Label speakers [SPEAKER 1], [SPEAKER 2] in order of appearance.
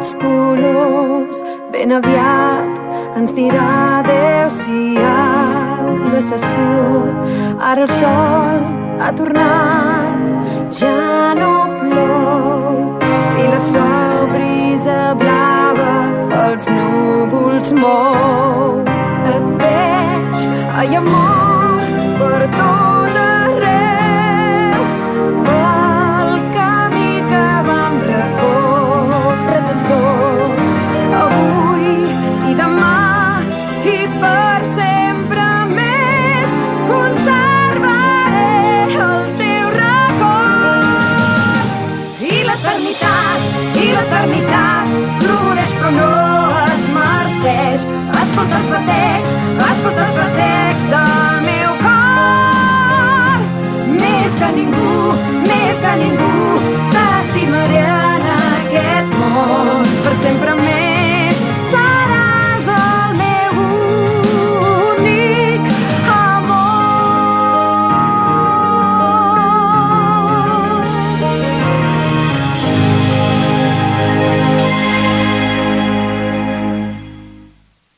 [SPEAKER 1] els colors. Ben aviat ens dirà adéu-siau l'estació. Ara el sol ha tornat, ja no plou, i la suau brisa blava els núvols mou. Et veig, ai amor, per tot arreu, pel camí que vam recórrer tots dos, avui i demà i per sempre més. Conservaré el teu record. I l'eternitat floreix però no es marceix. Escolta els batecs del meu cor. Més que ningú